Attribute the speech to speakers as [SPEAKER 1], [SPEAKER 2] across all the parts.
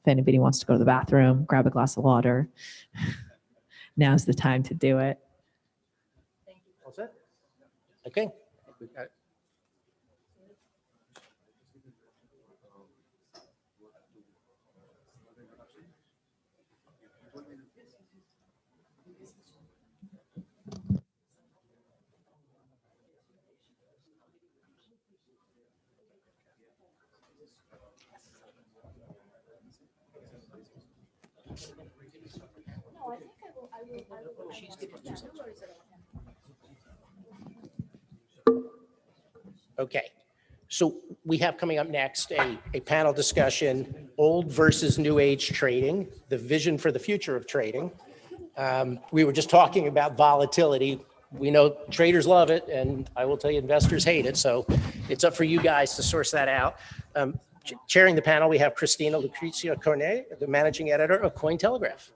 [SPEAKER 1] If anybody wants to go to the bathroom, grab a glass of water, now's the time to do it.
[SPEAKER 2] Thank you. All set? Okay. We've got it.
[SPEAKER 3] No, I think I will. Yeah, no worries at all.
[SPEAKER 2] Okay. So we have coming up next a panel discussion, old versus new age trading, the vision for the future of trading. We were just talking about volatility. We know traders love it, and I will tell you investors hate it. So it's up for you guys to source that out. Chairing the panel, we have Lucrezia Cornèr, the managing editor of Cointelegraph.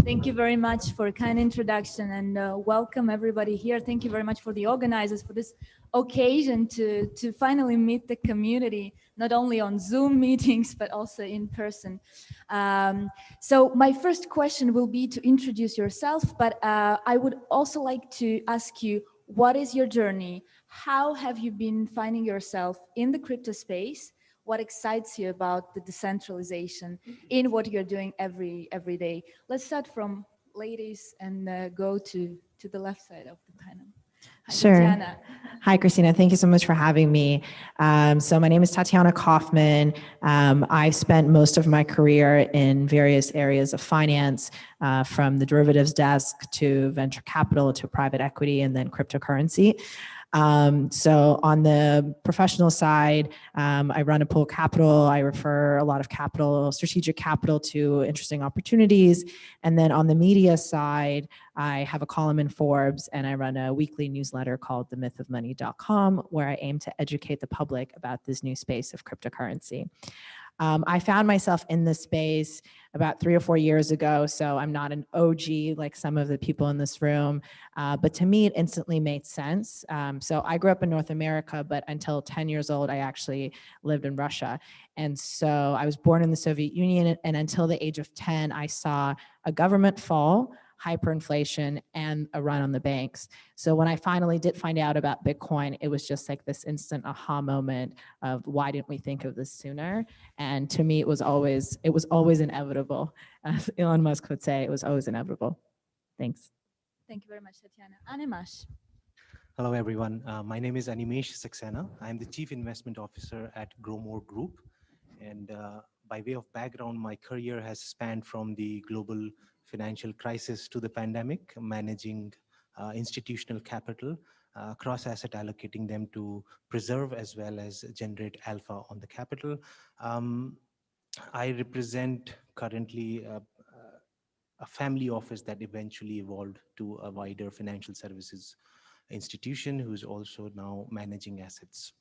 [SPEAKER 3] Thank you very much for a kind introduction, and welcome everybody here. Thank you very much for the organizers for this occasion to finally meet the community, not only on Zoom meetings, but also in person. So my first question will be to introduce yourself, but I would also like to ask you, what is your journey? How have you been finding yourself in the crypto space? What excites you about the decentralization in what you're doing every day? Let's start from ladies and go to the left side of the panel. Hi,
[SPEAKER 1] Sure.
[SPEAKER 3] Tatiana.
[SPEAKER 1] Hi, Kristina. Thank you so much for having me. So my name is Tatiana Koffman. I've spent most of my career in various areas of finance, from the derivatives desk to venture capital to private equity and then cryptocurrency. So on the professional side, I run a pool of capital. I refer a lot of capital, strategic capital, to interesting opportunities. And then on the media side, I have a column in Forbes, and I run a weekly newsletter called themythofmoney.com, where I aim to educate the public about this new space of cryptocurrency. I found myself in this space about 3 or 4 years ago, so I'm not an OG like some of the people in this room, but to me, it instantly made sense. So I grew up in North America, but until 10 years old, I actually lived in Russia. And so I was born in the Soviet Union, and until the age of 10, I saw a government fall, hyperinflation, and a run on the banks. So when I finally did find out about Bitcoin, it was just like this instant aha moment of, why didn't we think of this sooner? And to me, it was always inevitable. As Elon Musk would say, it was always inevitable. Thanks.
[SPEAKER 3] Thank you very much, Tatiana. Animesh.
[SPEAKER 4] Hello, everyone. My name is Animesh Saxena. I'm the Chief Investment Officer at Growmore Group. And by way of background, my career has spanned from the global financial crisis to the pandemic, managing institutional capital, cross-asset allocating them to preserve as well as generate alpha on the capital. I represent currently a family office that eventually evolved to a wider financial services institution who's also now managing assets.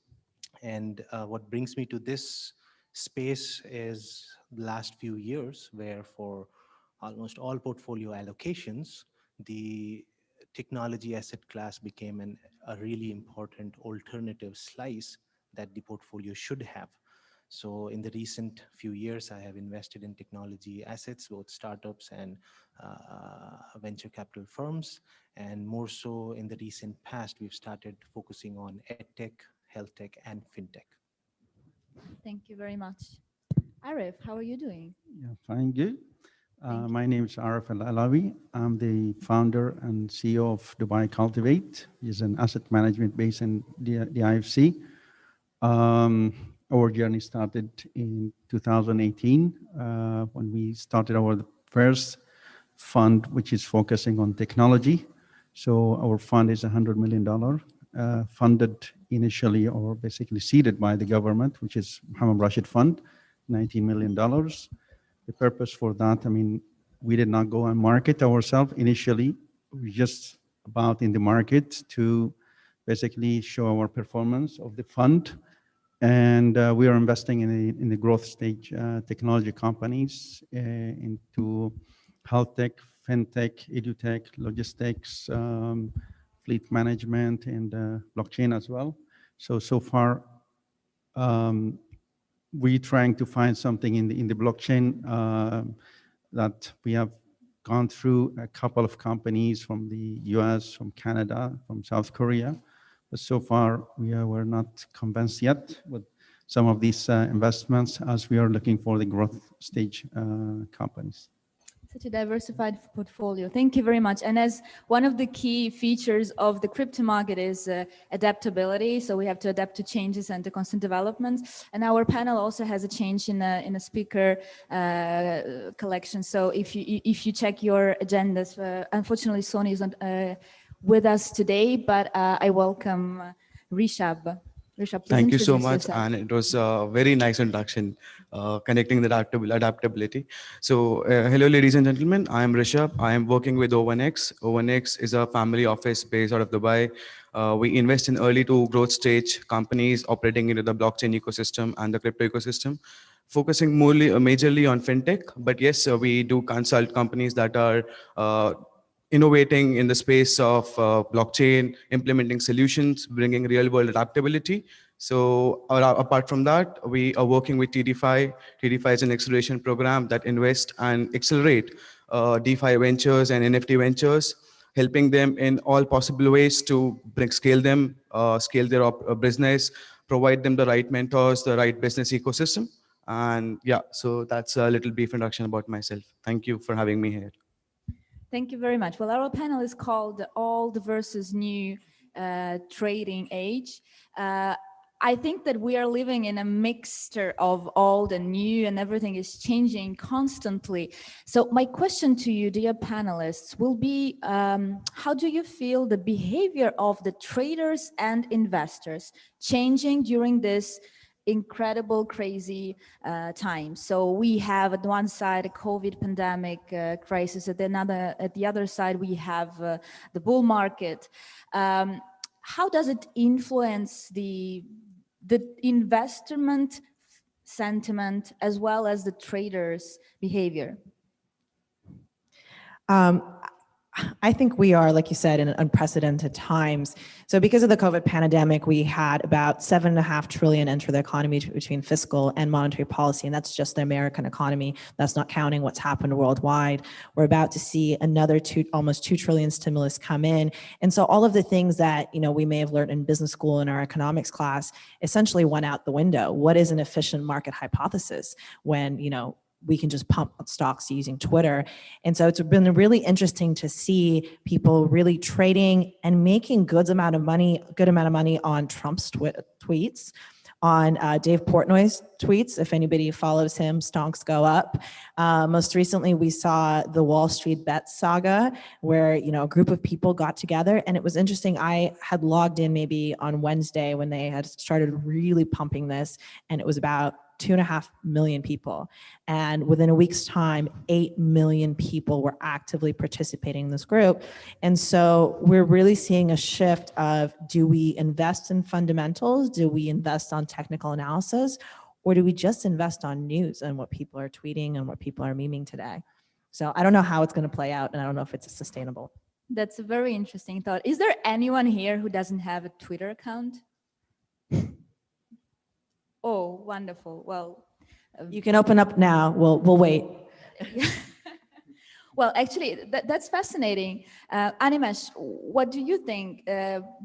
[SPEAKER 4] And what brings me to this space is the last few years, where for almost all portfolio allocations, the technology asset class became a really important alternative slice that the portfolio should have. So in the recent few years, I have invested in technology assets, both startups and venture capital firms. And more so in the recent past, we've started focusing on edtech, health tech, and fintech.
[SPEAKER 3] Thank you very much. Arif, how are you doing?
[SPEAKER 5] Yeah, fine, good. My name is Arif Al-Alawi. I'm the founder and CEO of Dubai Cultivate. It's an asset management based in the IFC. Our journey started in 2018 when we started our first fund, which is focusing on technology. So our fund is $100 million, funded initially or basically seeded by the government, which is Mohammed Rashid Fund, $19 million. The purpose for that, I mean, we did not go and market ourselves initially. We just about in the market to basically show our performance of the fund. And we are investing in the growth stage technology companies into health tech, fintech, edutech, logistics, fleet management, and blockchain as well. So far, we're trying to find something in the blockchain that we have gone through a couple of companies from the US, from Canada, from South Korea. But so far, we're not convinced yet with some of these investments, as we are looking for the growth stage companies.
[SPEAKER 3] Such a diversified portfolio. Thank you very much. And as one of the key features of the crypto market is adaptability. So we have to adapt to changes and to constant developments. And our panel also has a change in a speaker collection. So if you check your agendas, unfortunately Sony is not with us today, but I welcome Rishabh. Rishabh,
[SPEAKER 6] Thank you so much,
[SPEAKER 3] yourself.
[SPEAKER 6] and it was a very nice introduction, connecting the adaptability. So, hello, ladies and gentlemen. I am Rishabh. I am working with O1X. O1X is a family office based out of Dubai. We invest in early to growth stage companies operating into the blockchain ecosystem and the crypto ecosystem, focusing majorly on fintech. But yes, we do consult companies that are innovating in the space of blockchain, implementing solutions, bringing real world adaptability. So apart from that, we are working with TDeFi. TDeFi is an acceleration program that invests and accelerate DeFi ventures and NFT ventures, helping them in all possible ways to scale their business, provide them the right mentors, the right business ecosystem. And yeah, so that's a little brief introduction about myself. Thank you for having me here.
[SPEAKER 3] Thank you very much. Well, our panel is called the Old versus New Trading Age. I think that we are living in a mixture of old and new, and everything is changing constantly. So my question to you, dear panelists, will be, how do you feel the behavior of the traders and investors changing during this incredible, crazy time? So we have at one side a COVID pandemic crisis, at the other side we have the bull market. How does it influence the investment sentiment as well as the traders' behavior?
[SPEAKER 1] I think we are, like you said, in unprecedented times. So because of the COVID pandemic, we had about $7.5 trillion enter the economy between fiscal and monetary policy, and that's just the American economy. That's not counting what's happened worldwide. We're about to see another almost $2 trillion stimulus come in. And so all of the things that we may have learned in business school in our economics class essentially went out the window. What is an efficient market hypothesis when, we can just pump stocks using Twitter? And so it's been really interesting to see people really trading and making good amount of money on Trump's tweets, on Dave Portnoy's tweets. If anybody follows him, stonks go up. Most recently, we saw the Wall Street bet saga, where a group of people got together, and it was interesting. I had logged in maybe on Wednesday when they had started really pumping this, and it was about 2.5 million people. And within a week's time, 8 million people were actively participating in this group. And so we're really seeing a shift of, do we invest in fundamentals? Do we invest on technical analysis? Or do we just invest on news and what people are tweeting and what people are memeing today? So I don't know how it's going to play out, and I don't know if it's sustainable.
[SPEAKER 3] That's a very interesting thought. Is there anyone here who doesn't have a Twitter account? Oh, wonderful. Well,
[SPEAKER 1] you can open up now. We'll wait.
[SPEAKER 3] Well, actually, that's fascinating. Animesh, what do you think?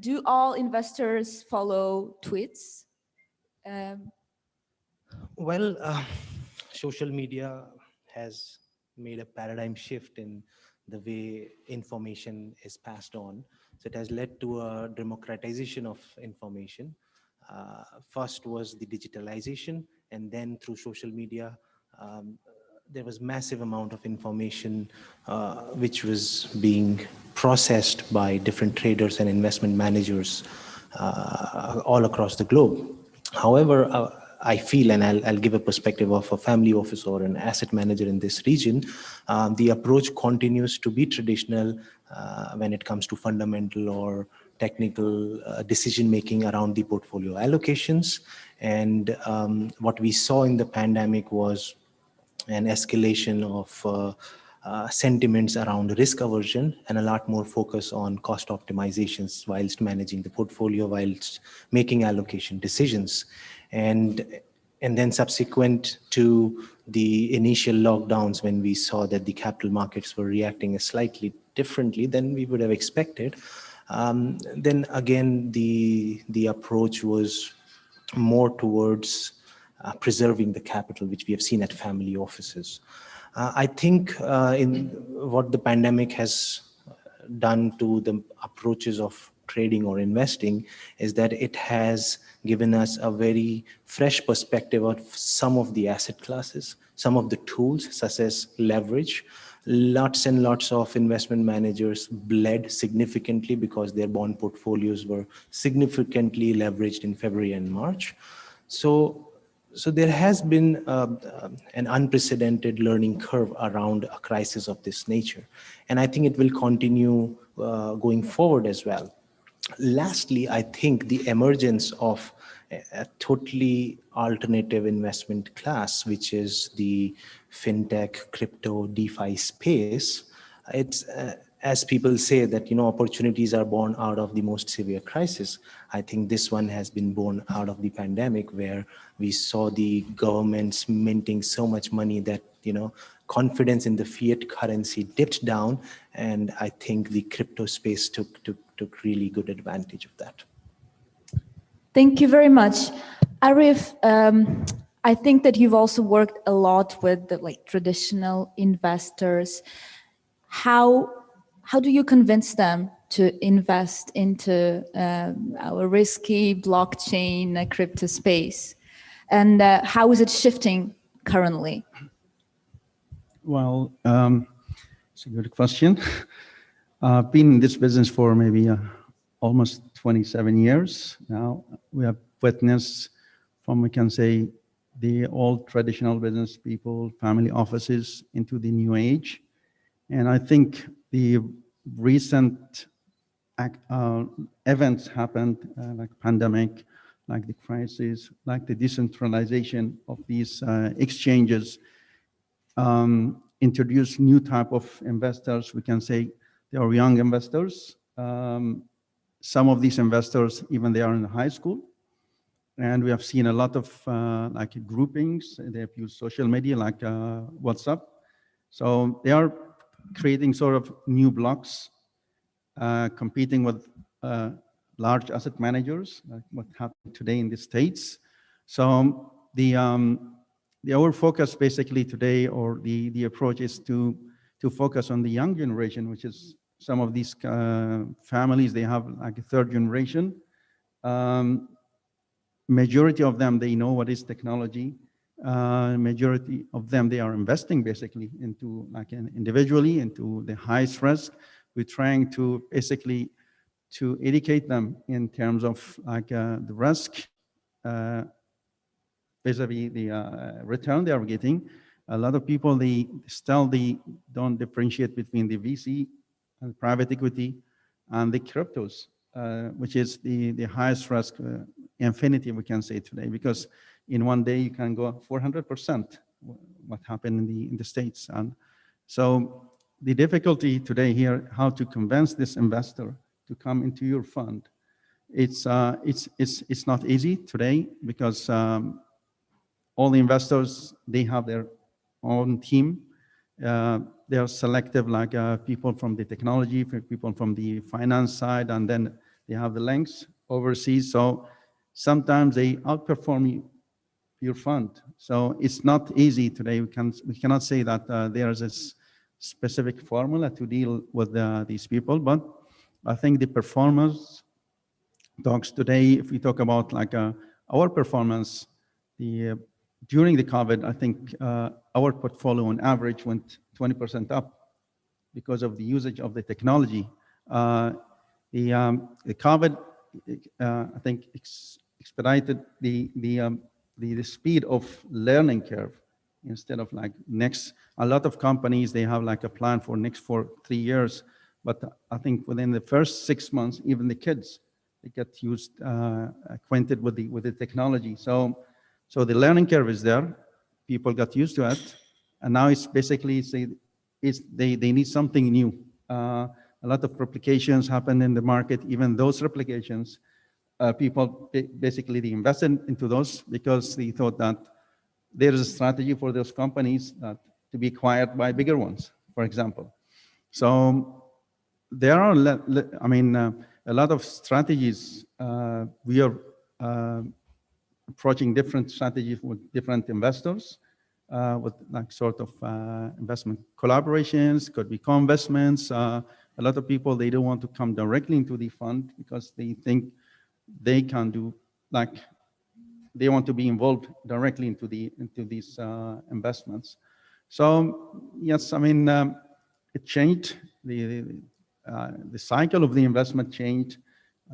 [SPEAKER 3] Do all investors follow tweets?
[SPEAKER 4] Well, social media has made a paradigm shift in the way information is passed on. So it has led to a democratization of information. First was the digitalization, and then through social media, there was massive amount of information which was being processed by different traders and investment managers all across the globe. However, I feel, and I'll give a perspective of a family office or an asset manager in this region, the approach continues to be traditional when it comes to fundamental or technical decision-making around the portfolio allocations. And what we saw in the pandemic was an escalation of sentiments around risk aversion and a lot more focus on cost optimizations whilst managing the portfolio, whilst making allocation decisions. And And then subsequent to the initial lockdowns, when we saw that the capital markets were reacting slightly differently than we would have expected, then again, the approach was more towards preserving the capital, which we have seen at family offices. I think in what the pandemic has done to the approaches of trading or investing is that it has given us a very fresh perspective of some of the asset classes, some of the tools such as leverage. Lots and lots of investment managers bled significantly because their bond portfolios were significantly leveraged in February and March. So there has been an unprecedented learning curve around a crisis of this nature. And I think it will continue going forward as well. Lastly, I think the emergence of a totally alternative investment class, which is the fintech, crypto, DeFi space, it's as people say that, opportunities are born out of the most severe crisis. I think this one has been born out of the pandemic, where we saw the governments minting so much money that, confidence in the fiat currency dipped down. And I think the crypto space took really good advantage of that.
[SPEAKER 3] Thank you very much. Arif, I think that you've also worked a lot with the traditional investors. How do you convince them to invest into our risky blockchain crypto space? And how is it shifting currently?
[SPEAKER 5] Well, it's a good question. I've been in this business for maybe almost 27 years now. We have witnessed from, we can say, the old traditional business people, family offices, into the new age. And I think the recent events happened, like pandemic, like the crisis, like the decentralization of these exchanges, introduce new type of investors. We can say they are young investors. Some of these investors, even they are in high school. And we have seen a lot of groupings. They have used social media like WhatsApp. So they are creating sort of new blocks, competing with large asset managers, like what happened today in the States. So our focus basically today, or the approach, is to focus on the young generation, which is some of these families, they have like a third generation. Majority of them, they know what is technology. Majority of them, they are investing basically into individually into the highest risk. We're trying to basically to educate them in terms of the risk vis-a-vis the return they are getting. A lot of people, they don't differentiate between the VC and private equity and the cryptos, which is the highest risk infinity, we can say today, because in one day you can go 400%, what happened in the States. And so the difficulty today here, how to convince this investor to come into your fund, it's not easy today, because all the investors, they have their own team. They are selective, like people from the technology, people from the finance side, and then they have the links overseas. So sometimes they outperform your fund. So it's not easy today. We cannot say that there is a specific formula to deal with these people, but I think the performance talks today, if we talk about our performance, during the COVID, I think our portfolio on average went 20% up because of the usage of the technology. The COVID, I think, expedited the speed of learning curve. Instead of a lot of companies, they have a plan for next 3 years, but I think within the first 6 months, even the kids, they get acquainted with the technology. So the learning curve is there. People got used to it, and now it's basically they need something new. A lot of replications happen in the market. Even those replications people basically they invested into those because they thought that there is a strategy for those companies that to be acquired by bigger ones, for example. So there are, a lot of strategies. We are approaching different strategies with different investors, with like sort of investment collaborations, could be co-investments. A lot of people, they don't want to come directly into the fund because they think they can do, like, they want to be involved directly into these investments. So yes, it changed. The cycle of the investment changed,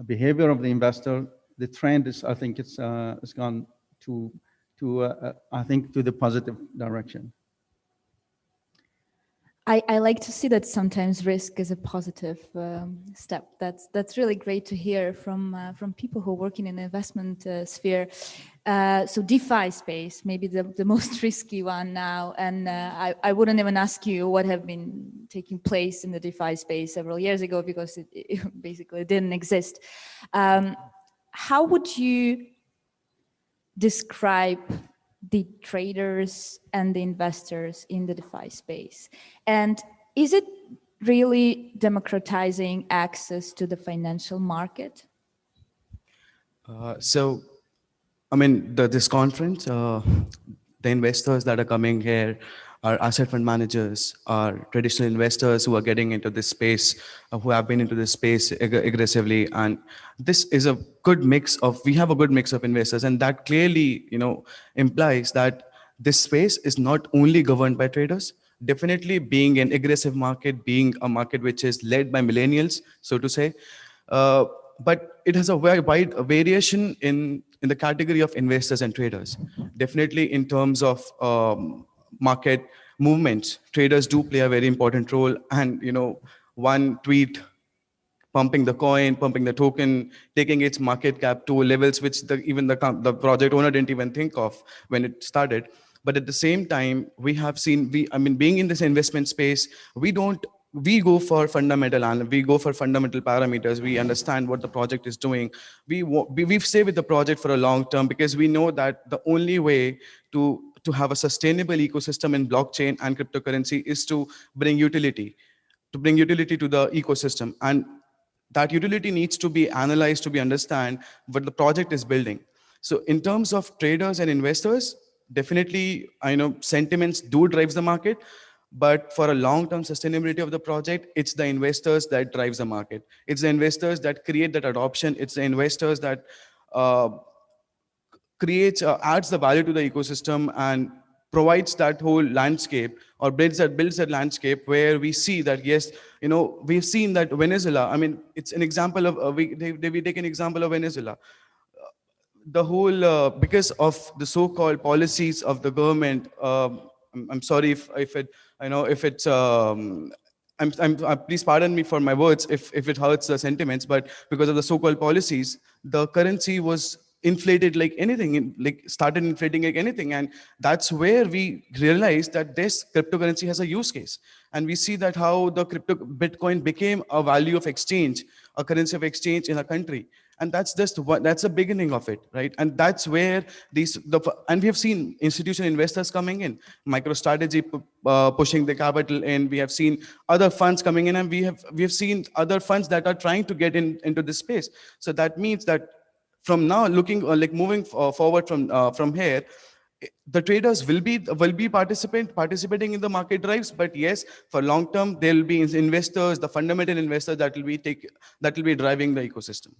[SPEAKER 5] behavior of the investor. The trend is, I think, it's gone to the positive direction.
[SPEAKER 3] I like to see that sometimes risk is a positive step. That's really great to hear from people who are working in the investment sphere. So DeFi space, maybe the most risky one now. And I wouldn't even ask you what have been taking place in the DeFi space several years ago because it basically didn't exist. How would you describe the traders and the investors in the DeFi space? And is it really democratizing access to the financial market?
[SPEAKER 6] This conference, the investors that are coming here are asset fund managers, are traditional investors who are getting into this space, who have been into this space aggressively. And this is a good mix of, we have a good mix of investors, and that clearly, implies that this space is not only governed by traders. Definitely being an aggressive market, being a market which is led by millennials, so to say, but it has a very wide variation in the category of investors and traders. Definitely in terms of market movements, traders do play a very important role. And one tweet pumping the coin, pumping the token, taking its market cap to levels which even the project owner didn't even think of when it started. But at the same time, we have seen, being in this investment space, we go for fundamental parameters. We understand what the project is doing. We stay with the project for a long term because we know that the only way to have a sustainable ecosystem in blockchain and cryptocurrency is to bring utility to the ecosystem. And that utility needs to be analyzed to understand what the project is building. So in terms of traders and investors, definitely, I know sentiments do drives the market, but for a long-term sustainability of the project, it's the investors that drives the market. It's the investors that create that adoption. It's the investors that adds the value to the ecosystem and provides that whole landscape, or builds that landscape where we see that, yes, we've seen that Venezuela, it's an example of, we take an example of Venezuela. The whole, because of the so-called policies of the government, I'm sorry if it's, please pardon me for my words if it hurts the sentiments, but because of the so-called policies, the currency was inflated like anything, started inflating like anything. And that's where we realized that this cryptocurrency has a use case. And we see that how the Bitcoin became a value of exchange, a currency of exchange in a country. And that's the beginning of it, right? And that's where and we have seen institutional investors coming in, MicroStrategy pushing the capital in. We have seen other funds coming in, and we have seen other funds that are trying to get into this space. So that means that from now, moving forward from here, the traders will be participating in the market drives, but yes, for long term, there will be investors, the fundamental investors that will be driving the ecosystem.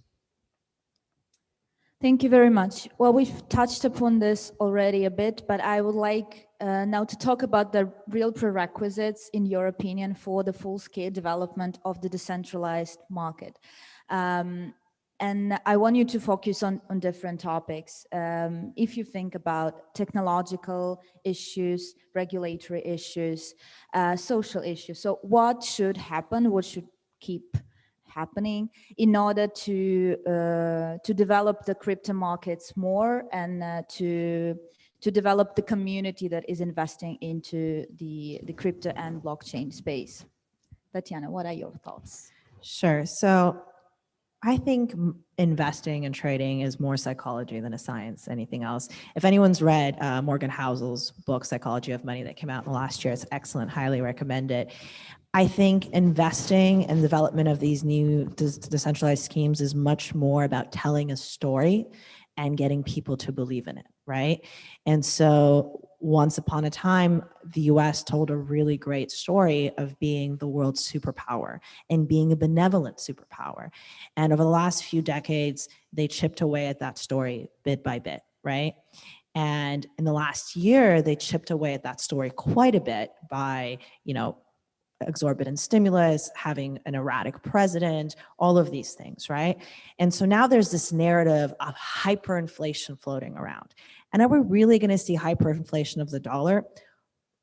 [SPEAKER 3] Thank you very much. Well, we've touched upon this already a bit, but I would like now to talk about the real prerequisites, in your opinion, for the full-scale development of the decentralized market. And I want you to focus on different topics. If you think about technological issues, regulatory issues, social issues. So what should happen? What should keep happening in order to develop the crypto markets more and to develop the community that is investing into the crypto and blockchain space? Tatiana, what are your thoughts?
[SPEAKER 1] Sure. So I think investing and trading is more psychology than a science, anything else. If anyone's read Morgan Housel's book, Psychology of Money, that came out in the last year, it's excellent, highly recommend it. I think investing and development of these new decentralized schemes is much more about telling a story and getting people to believe in it, right? And so once upon a time, the US told a really great story of being the world's superpower and being a benevolent superpower. And over the last few decades, they chipped away at that story bit by bit, right? And in the last year, they chipped away at that story quite a bit by, exorbitant stimulus, having an erratic president, all of these things, right? And so now there's this narrative of hyperinflation floating around. And are we really going to see hyperinflation of the dollar?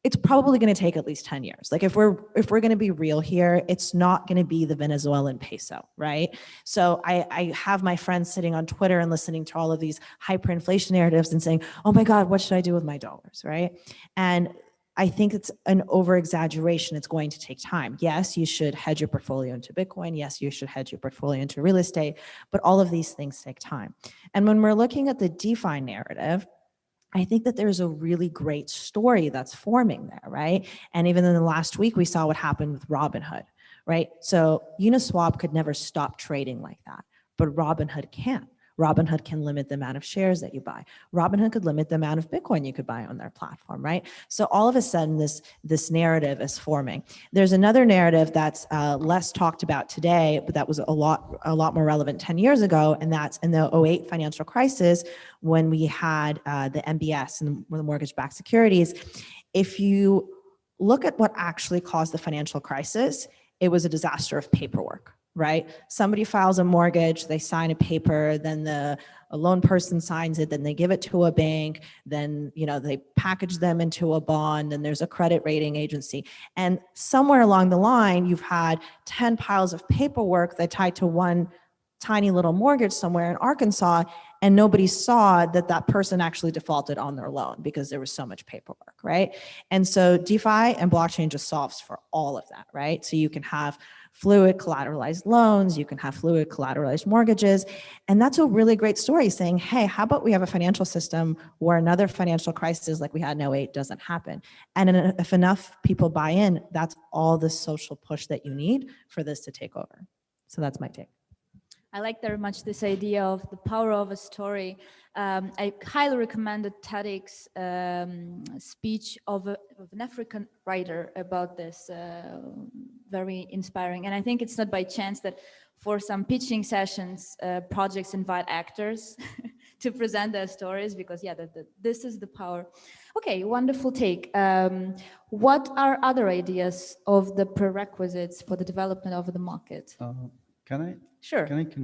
[SPEAKER 1] It's probably going to take at least 10 years. Like if we're going to be real here, it's not going to be the Venezuelan peso, right? So I have my friends sitting on Twitter and listening to all of these hyperinflation narratives and saying, oh my God, what should I do with my dollars, right? And I think it's an over-exaggeration. It's going to take time. Yes, you should hedge your portfolio into Bitcoin. Yes, you should hedge your portfolio into real estate, but all of these things take time. And when we're looking at the DeFi narrative, I think that there's a really great story that's forming there, right? And even in the last week, we saw what happened with Robinhood, right? So Uniswap could never stop trading like that, but Robinhood can. Robinhood can limit the amount of shares that you buy. Robinhood could limit the amount of Bitcoin you could buy on their platform, right? So all of a sudden, this narrative is forming. There's another narrative that's less talked about today, but that was a lot more relevant 10 years ago, and that's in the 2008 financial crisis when we had the MBS and the mortgage-backed securities. If you look at what actually caused the financial crisis, it was a disaster of paperwork. Right? Somebody files a mortgage, they sign a paper, then a loan person signs it, then they give it to a bank, then they package them into a bond, and there's a credit rating agency. And somewhere along the line, you've had 10 piles of paperwork that tied to one tiny little mortgage somewhere in Arkansas, and nobody saw that person actually defaulted on their loan because there was so much paperwork, right? And so DeFi and blockchain just solves for all of that, right? So you can have fluid collateralized loans, you can have fluid collateralized mortgages, and that's a really great story saying, hey, how about we have a financial system where another financial crisis like we had in 2008 doesn't happen? And if enough people buy in, that's all the social push that you need for this to take over. So that's my take.
[SPEAKER 3] I like very much this idea of the power of a story. I highly recommend a TEDx speech of an African writer about this, very inspiring. And I think it's not by chance that for some pitching sessions, projects invite actors to present their stories because, yeah, this is the power. Okay, wonderful take. What are other ideas of the prerequisites for the development of the market?
[SPEAKER 5] Can I?
[SPEAKER 3] Sure. Thank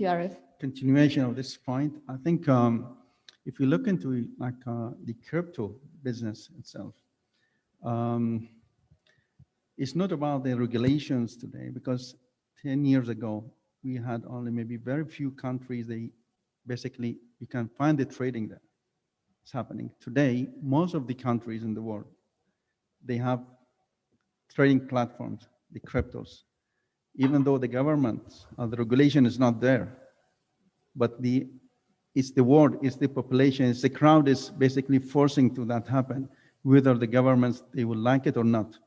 [SPEAKER 3] you, Arif.
[SPEAKER 5] Continuation of this point. I think if you look into the crypto business itself, it's not about the regulations today, because 10 years ago, we had only maybe very few countries, basically you can find the trading there. It's happening. Today, most of the countries in the world, they have trading platforms, the cryptos. Even though the government, the regulation is not there, but it's the world, it's the population, it's the crowd is basically forcing to that happen, whether the governments, they will like it or not.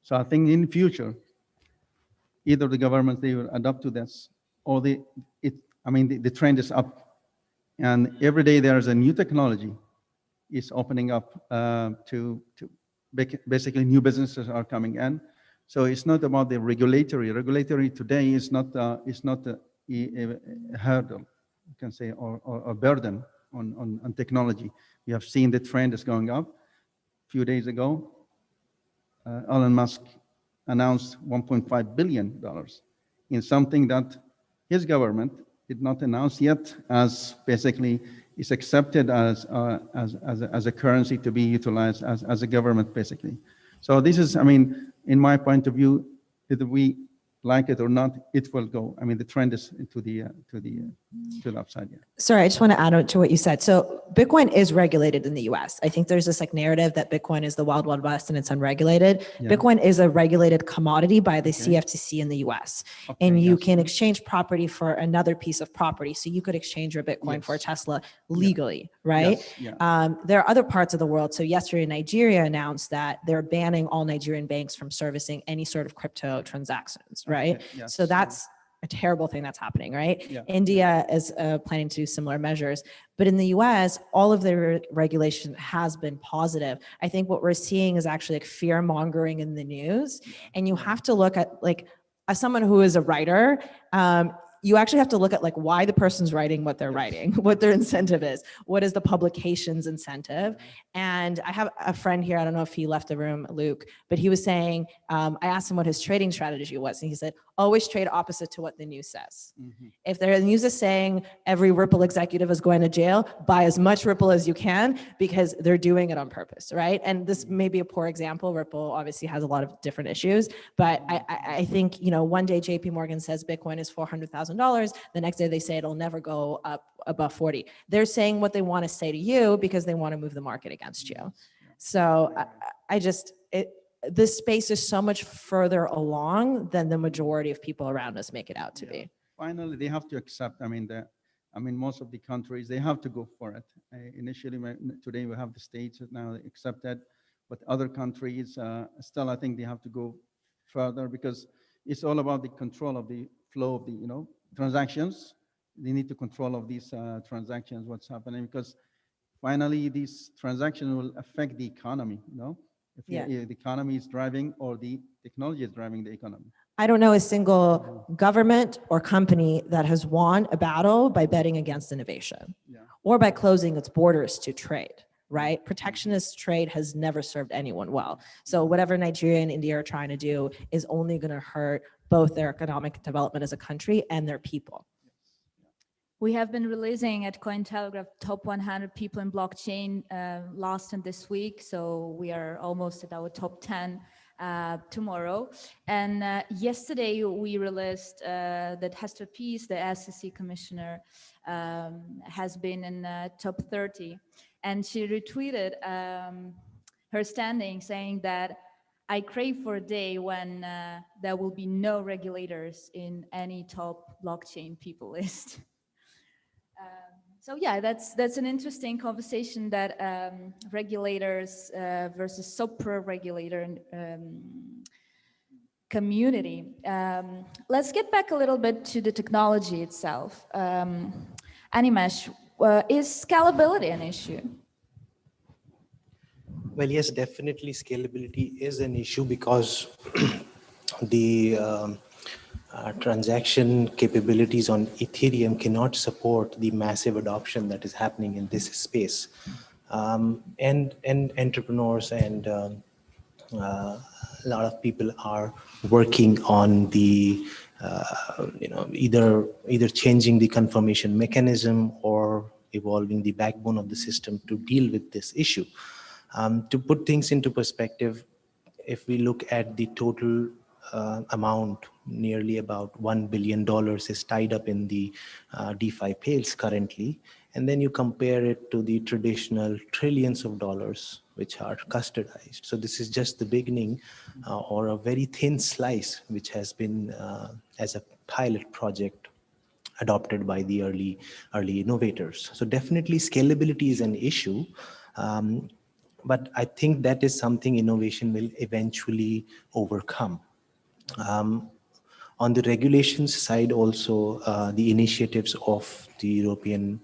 [SPEAKER 5] So I think in the future, either the governments, they will adapt to this, or the trend is up. And every day there is a new technology is opening up to basically new businesses are coming in. So it's not about the regulatory. Regulatory today is not a hurdle, you can say, or a burden on technology. We have seen the trend is going up. A few days ago, Elon Musk announced $1.5 billion in something that his government did not announce yet, as basically is accepted as a currency to be utilized as a government, basically. So this is, in my point of view, whether we like it or not, it will go. The trend is to the to the upside. Yeah.
[SPEAKER 1] Sorry, I just want to add on to what you said. So Bitcoin is regulated in the US. I think there's this like narrative that Bitcoin is the wild, wild west and it's unregulated.
[SPEAKER 5] Yeah.
[SPEAKER 1] Bitcoin is a regulated commodity by the
[SPEAKER 5] Okay.
[SPEAKER 1] CFTC in the US.
[SPEAKER 5] Okay,
[SPEAKER 1] And you
[SPEAKER 5] yes.
[SPEAKER 1] can exchange property for another piece of property. So you could exchange your Bitcoin for a
[SPEAKER 5] Yes.
[SPEAKER 1] Tesla legally, right?
[SPEAKER 5] Yes, yeah.
[SPEAKER 1] There are other parts of the world. So yesterday, Nigeria announced that they're banning all Nigerian banks from servicing any sort of crypto transactions, right?
[SPEAKER 5] Okay, yes,
[SPEAKER 1] So that's a terrible thing that's happening, right?
[SPEAKER 5] Yeah,
[SPEAKER 1] India is planning to do similar measures. But in the US, all of the regulation has been positive. I think what we're seeing is actually like fear mongering in the news. And you have to look at like, as someone who is a writer, you actually have to look at like why the person's writing what they're writing, what their incentive is, what is the publication's incentive. And I have a friend here, I don't know if he left the room, Luke, but he was saying, I asked him what his trading strategy was. And he said, always trade opposite to what the news says.
[SPEAKER 5] Mm-hmm.
[SPEAKER 1] If the news is saying every Ripple executive is going to jail, buy as much Ripple as you can because they're doing it on purpose, right? And this may be a poor example. Ripple obviously has a lot of different issues, but I think, you know, one day JP Morgan says Bitcoin is $400,000. The next day they say it'll never go up above 40. They're saying what they want to say to you because they want to move the market against you. So this space is so much further along than the majority of people around us make it out to be.
[SPEAKER 5] Finally, they have to accept, most of the countries, they have to go for it. Initially, today we have the states that now accept that, but other countries, still, I think they have to go further because it's all about the control of the flow of the, transactions. They need to control of these transactions, what's happening, because finally, these transactions will affect the economy, If the economy is driving or the technology is driving the economy.
[SPEAKER 1] I don't know a single government or company that has won a battle by betting against innovation or by closing its borders to trade, right? Protectionist trade has never served anyone well. So whatever Nigeria and India are trying to do is only going to hurt both their economic development as a country and their people.
[SPEAKER 3] We have been releasing at Cointelegraph top 100 people in blockchain last and this week. So we are almost at our top 10 tomorrow. And yesterday we released that Hester Peace, the SEC commissioner, has been in top 30. And she retweeted her standing saying that I crave for a day when there will be no regulators in any top blockchain people list. So yeah, that's an interesting conversation that regulators versus supra-regulator community. Let's get back a little bit to the technology itself. Animesh, is scalability an issue?
[SPEAKER 4] Well, yes, definitely scalability is an issue because the transaction capabilities on Ethereum cannot support the massive adoption that is happening in this space. And entrepreneurs and a lot of people are working on the, either changing the confirmation mechanism or evolving the backbone of the system to deal with this issue. To put things into perspective, if we look at the total amount, nearly about $1 billion is tied up in the DeFi pails currently. And then you compare it to the traditional trillions of dollars which are custodized. So this is just the beginning or a very thin slice which has been as a pilot project adopted by the early innovators. So definitely scalability is an issue. But I think that is something innovation will eventually overcome. On the regulations side also, the initiatives of the European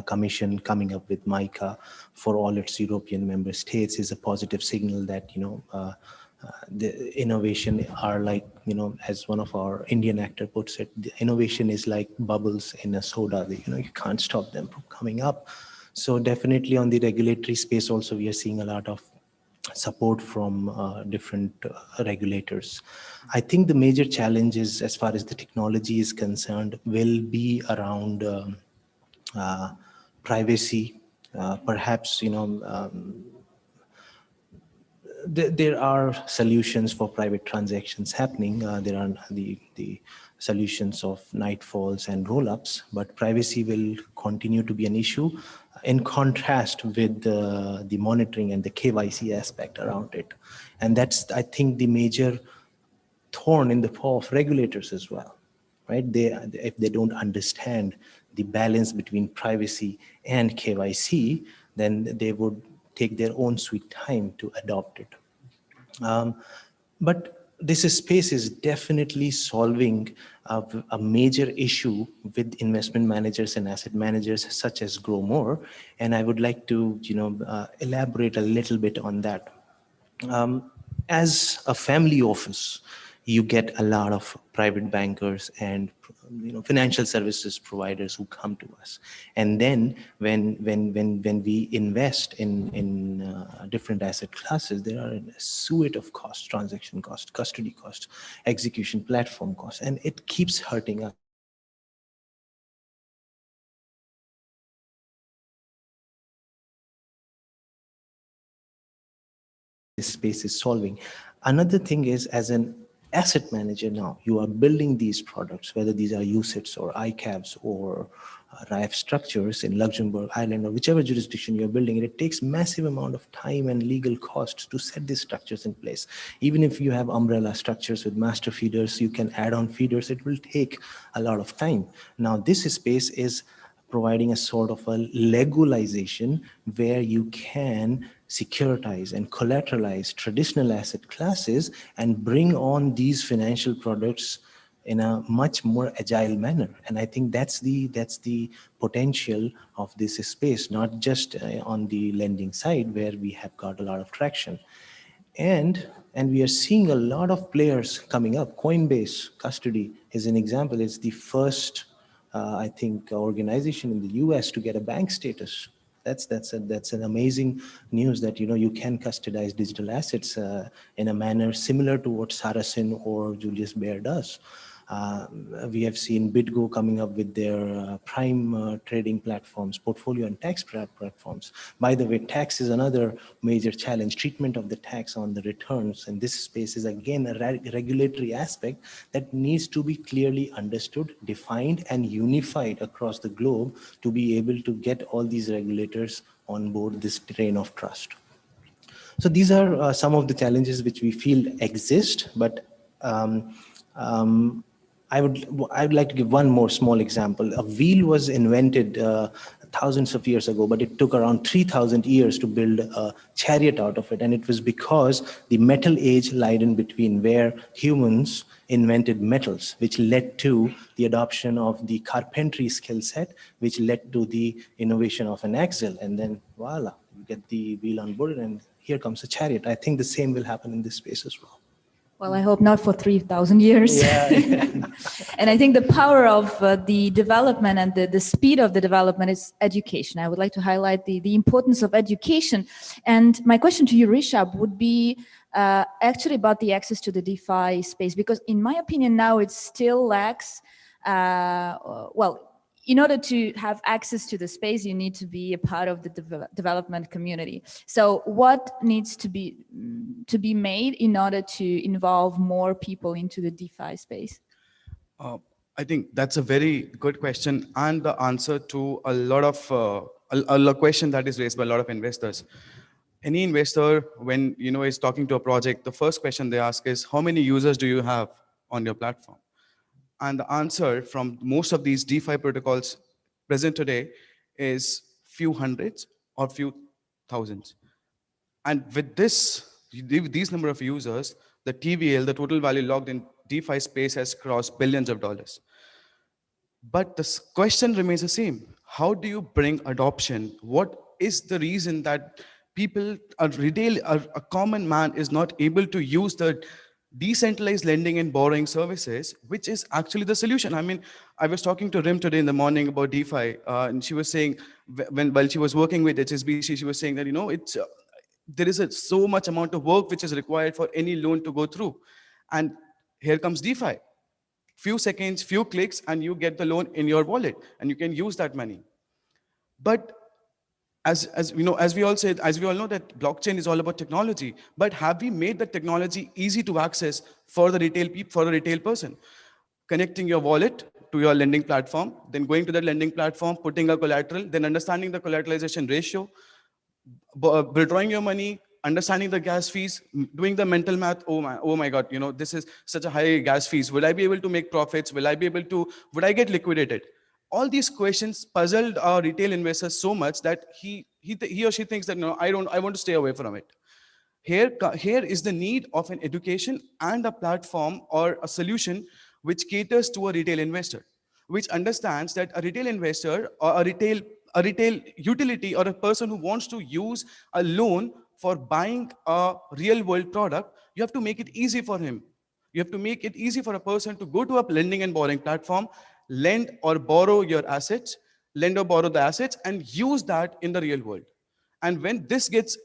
[SPEAKER 4] Commission coming up with MiCA for all its European member states is a positive signal that, the innovation are like, as one of our Indian actor puts it, the innovation is like bubbles in a soda. You can't stop them from coming up. So definitely on the regulatory space also, we are seeing a lot of support from different regulators. I think the major challenges as far as the technology is concerned will be around privacy, perhaps, there are solutions for private transactions happening. There are the solutions of nightfalls and roll-ups, but privacy will continue to be an issue in contrast with the monitoring and the KYC aspect around it. And that's, I think, the major thorn in the paw of regulators as well, right? If they don't understand the balance between privacy and KYC, then they would take their own sweet time to adopt it. But this space is definitely solving a major issue with investment managers and asset managers such as Growmore, and I would like to elaborate a little bit on that. As a family office, you get a lot of private bankers and financial services providers who come to us, and then when we invest in different asset classes, there are a suite of costs: transaction costs, custody costs, execution platform costs, and it keeps hurting us. This space is solving. Another thing is, as an asset manager now, you are building these products, whether these are UCITS or ICAVs or RIF structures in Luxembourg, Ireland, or whichever jurisdiction you're building it, it takes massive amount of time and legal costs to set these structures in place. Even if you have umbrella structures with master feeders, you can add on feeders, it will take a lot of time. Now, this space is providing a sort of a legalization where you can securitize and collateralize traditional asset classes and bring on these financial products in a much more agile manner. And I think that's the potential of this space, not just on the lending side where we have got a lot of traction. And we are seeing a lot of players coming up. Coinbase Custody is an example. It's the first I think organization in the US to get a bank status. That's an amazing news that you can custodize digital assets in a manner similar to what Saracen or Julius Baer does. We have seen BitGo coming up with their prime trading platforms, portfolio and tax platforms. By the way, tax is another major challenge, treatment of the tax on the returns. And this space is again a regulatory aspect that needs to be clearly understood, defined, and unified across the globe to be able to get all these regulators on board this train of trust. So these are some of the challenges which we feel exist, but I would like to give one more small example. A wheel was invented thousands of years ago, but it took around 3,000 years to build a chariot out of it. And it was because the metal age lied in between, where humans invented metals, which led to the adoption of the carpentry skill set, which led to the innovation of an axle. And then voila, you get the wheel on board and here comes a chariot. I think the same will happen in this space as well.
[SPEAKER 3] Well, I hope not for 3,000 years.
[SPEAKER 2] Yeah.
[SPEAKER 3] And I think the power of the development and the speed of the development is education. I would like to highlight the importance of education. And my question to you, Rishabh, would be actually about the access to the DeFi space, because in my opinion now it still lacks, in order to have access to the space, you need to be a part of the development community. So what needs to be made in order to involve more people into the DeFi space?
[SPEAKER 6] I think that's a very good question and the answer to a lot of a question that is raised by a lot of investors. Any investor, when is talking to a project, the first question they ask is, how many users do you have on your platform? And the answer from most of these DeFi protocols present today is few hundreds or few thousands. And with these number of users, the TVL, the total value logged in DeFi space, has crossed billions of dollars. But the question remains the same. How do you bring adoption? What is the reason that people, a common man is not able to use the decentralized lending and borrowing services, which is actually the solution? I mean, I was talking to Rim today in the morning about DeFi, and she was saying, while she was working with HSBC, she was saying that, it's there is so much amount of work which is required for any loan to go through. And here comes DeFi. Few seconds, few clicks, and you get the loan in your wallet, and you can use that money. But as we all know that blockchain is all about technology, but have we made the technology easy to access for the retail person? Connecting your wallet to your lending platform, then going to that lending platform, putting a collateral, then understanding the collateralization ratio, withdrawing your money, understanding the gas fees, doing the mental math. Oh my God, this is such a high gas fees. Will I be able to make profits? Would I get liquidated? All these questions puzzled our retail investors so much that he or she thinks that, no, I want to stay away from it. Here is the need of an education and a platform or a solution which caters to a retail investor, which understands that a retail investor or a retail utility or a person who wants to use a loan for buying a real world product, you have to make it easy for him. You have to make it easy for a person to go to a lending and borrowing platform, lend or borrow your assets, lend or borrow the assets, and use that in the real world. And when this becomes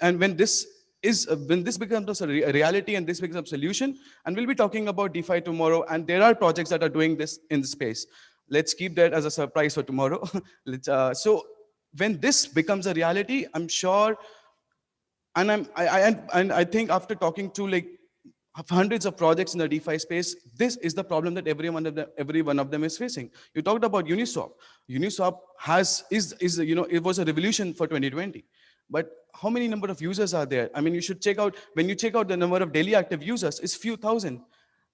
[SPEAKER 6] a reality and this becomes a solution, and we'll be talking about DeFi tomorrow, and there are projects that are doing this in the space. Let's keep that as a surprise for tomorrow. So when this becomes a reality, I'm sure, and I think after talking to like hundreds of projects in the DeFi space, this is the problem that every one of them is facing. You talked about Uniswap. Uniswap it was a revolution for 2020. But how many number of users are there? I mean, when you check out the number of daily active users, it's few thousand.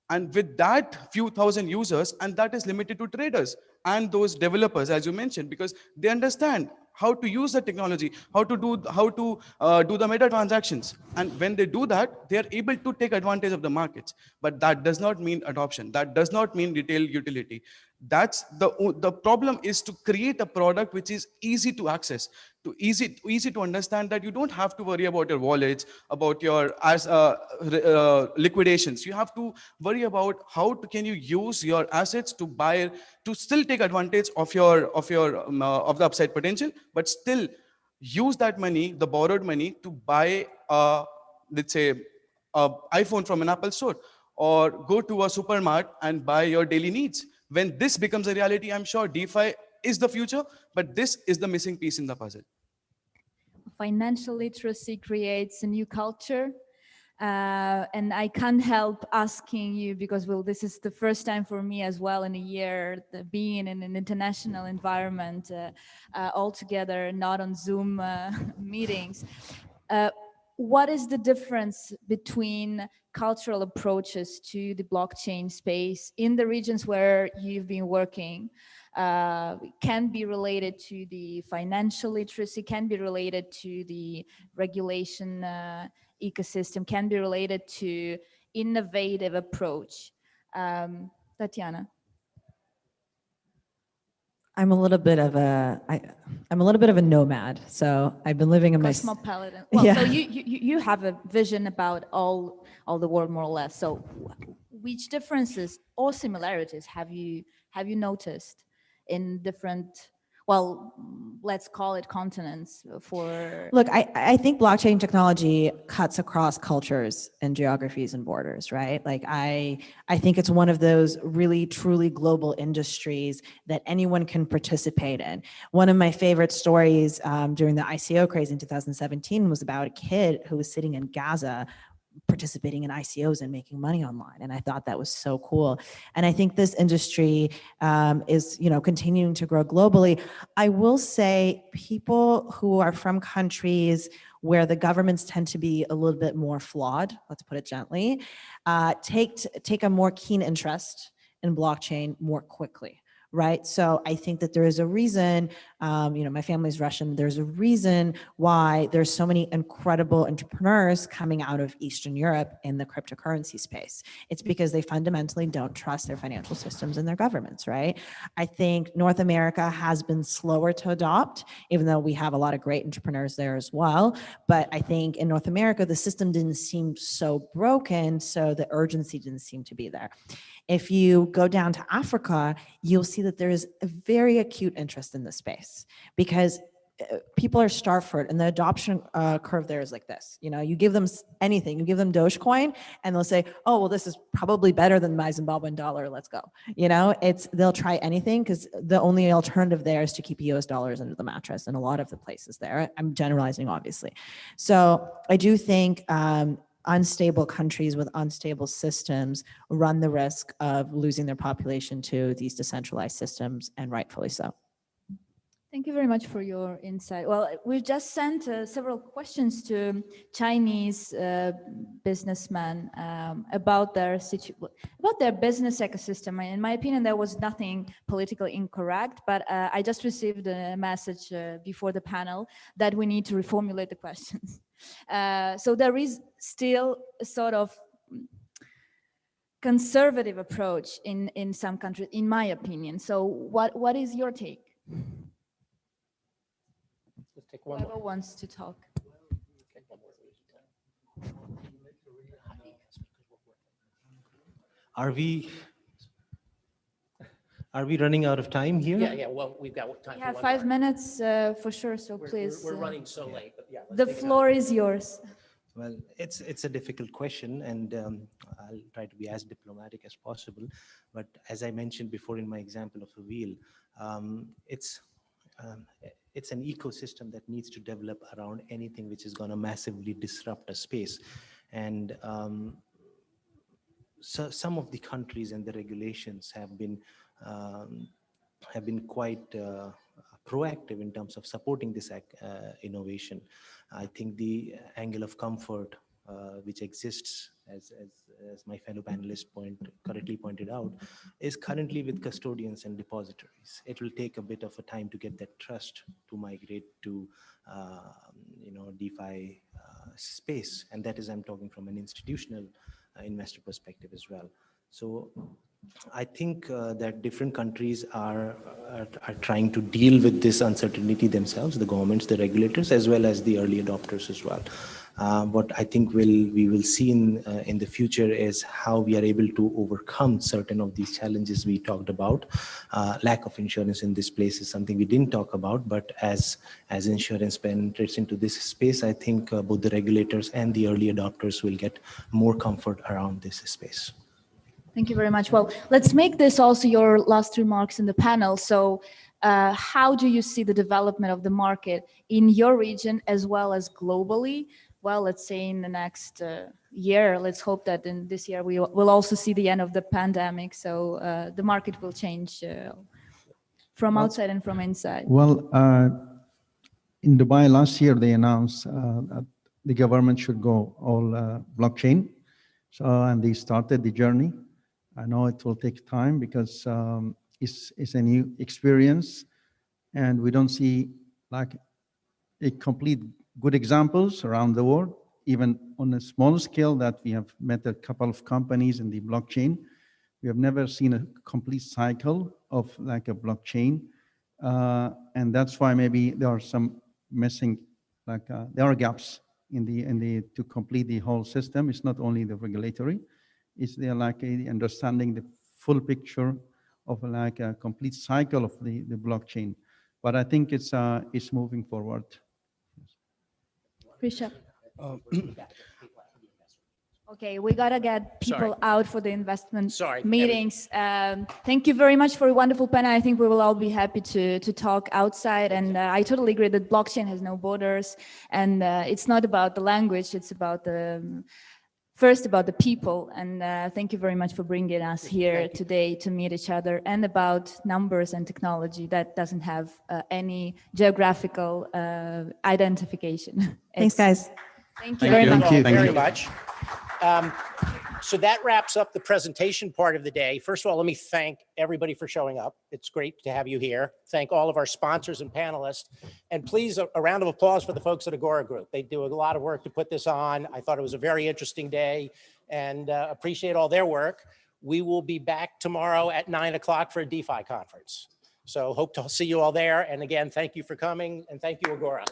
[SPEAKER 6] And with that few thousand users, and that is limited to traders and those developers, as you mentioned, because they understand how to use the technology, how to do the meta transactions. And when they do that, they are able to take advantage of the markets. But that does not mean adoption. That does not mean retail utility. That's the problem, is to create a product which is easy to access, easy to understand, that you don't have to worry about your wallets, about your liquidations. You have to worry about can you use your assets to still take advantage of the upside potential, but still use that money, the borrowed money, to buy let's say a iPhone from an Apple store, or go to a supermart and buy your daily needs. When this becomes a reality, I'm sure DeFi is the future, but this is the missing piece in the puzzle.
[SPEAKER 3] Financial literacy creates a new culture. And I can't help asking you, because this is the first time for me as well in a year, being in an international environment all together, not on Zoom meetings. What is the difference between cultural approaches to the blockchain space in the regions where you've been working? Can be related to the financial literacy, can be related to the regulation ecosystem, can be related to innovative approach. Tatiana.
[SPEAKER 1] I'm a little bit of a nomad. So I've been living in
[SPEAKER 3] Cosmopolitan. Well,
[SPEAKER 1] yeah.
[SPEAKER 3] So you have a vision about all the world, more or less. So which differences or similarities have you noticed in different, well, let's call it continents for...
[SPEAKER 1] Look, I think blockchain technology cuts across cultures and geographies and borders, right? Like I think it's one of those really truly global industries that anyone can participate in. One of my favorite stories during the ICO craze in 2017 was about a kid who was sitting in Gaza participating in ICOs and making money online. And I thought that was so cool. And I think this industry is, continuing to grow globally. I will say people who are from countries where the governments tend to be a little bit more flawed, let's put it gently, take a more keen interest in blockchain more quickly. Right. So I think that there is a reason, my family's Russian. There's a reason why there's so many incredible entrepreneurs coming out of Eastern Europe in the cryptocurrency space. It's because they fundamentally don't trust their financial systems and their governments. Right. I think North America has been slower to adopt, even though we have a lot of great entrepreneurs there as well. But I think in North America, the system didn't seem so broken. So the urgency didn't seem to be there. If you go down to Africa, you'll see that there is a very acute interest in this space, because people are starved for it, and the adoption curve there is like this. You know, you give them anything, you give them Dogecoin, and they'll say, "Oh, well, this is probably better than my Zimbabwean dollar. Let's go." You know, they'll try anything because the only alternative there is to keep US dollars under the mattress in a lot of the places there. I'm generalizing, obviously. So I do think unstable countries with unstable systems run the risk of losing their population to these decentralized systems, and rightfully so.
[SPEAKER 3] Thank you very much for your insight. Well, we've just sent several questions to Chinese businessmen about their business ecosystem. In my opinion, there was nothing politically incorrect, but I just received a message before the panel that we need to reformulate the questions. So there is still a sort of conservative approach in some countries, in my opinion. So what is your take?
[SPEAKER 2] Let's take one
[SPEAKER 3] Whoever
[SPEAKER 2] more.
[SPEAKER 3] wants to talk.
[SPEAKER 4] Are we running out of time here?
[SPEAKER 2] Yeah, well, we've got time
[SPEAKER 3] We
[SPEAKER 2] for
[SPEAKER 3] have
[SPEAKER 2] one
[SPEAKER 3] 5
[SPEAKER 2] more.
[SPEAKER 3] minutes for sure, so please.
[SPEAKER 2] We're running so late, but yeah. let's
[SPEAKER 3] The
[SPEAKER 2] take another.
[SPEAKER 3] floor is yours.
[SPEAKER 4] Well, it's a difficult question, and I'll try to be as diplomatic as possible. But as I mentioned before in my example of a wheel, it's an ecosystem that needs to develop around anything which is going to massively disrupt a space. And so some of the countries and the regulations have been quite proactive in terms of supporting this innovation. I think the angle of comfort which exists, as my fellow panelists correctly pointed out, is currently with custodians and depositories. It will take a bit of a time to get that trust to migrate to DeFi space, and that is, I'm talking from an institutional investor perspective as well. So I think that different countries are trying to deal with this uncertainty themselves, the governments, the regulators, as well as the early adopters as well. What I think we will see in the future is how we are able to overcome certain of these challenges we talked about. Lack of insurance in this place is something we didn't talk about, but as insurance penetrates into this space, I think both the regulators and the early adopters will get more comfort around this space.
[SPEAKER 3] Thank you very much. Well, let's make this also your last remarks in the panel. So how do you see the development of the market in your region as well as globally? Well, let's say in the next year, let's hope that in this year we will also see the end of the pandemic. So the market will change from outside and from inside.
[SPEAKER 5] Well, in Dubai last year, they announced that the government should go all blockchain. So, and they started the journey. I know it will take time because it's a new experience, and we don't see like a complete good examples around the world, even on a small scale that we have met a couple of companies in the blockchain. We have never seen a complete cycle of like a blockchain. And that's why maybe there are some missing, like there are gaps in the to complete the whole system. It's not only the regulatory, it's there like understanding the full picture of like a complete cycle of the blockchain. But I think it's moving forward.
[SPEAKER 3] Rishabh. Okay, we gotta get people out for the investment meetings. Thank you very much for a wonderful panel. I think we will all be happy to talk outside, and I totally agree that blockchain has no borders, and it's not about the language, it's about first about the people. And thank you very much for bringing us here today to meet each other, and about numbers and technology that doesn't have any geographical identification.
[SPEAKER 1] Thanks, guys.
[SPEAKER 3] Thank you very much.
[SPEAKER 2] Thank you very much. So that wraps up the presentation part of the day. First of all, let me thank everybody for showing up. It's great to have you here. Thank all of our sponsors and panelists. And please, a round of applause for the folks at Agora Group. They do a lot of work to put this on. I thought it was a very interesting day, and appreciate all their work. We will be back tomorrow at 9 o'clock for a DeFi conference. So hope to see you all there. And again, thank you for coming, and thank you, Agora.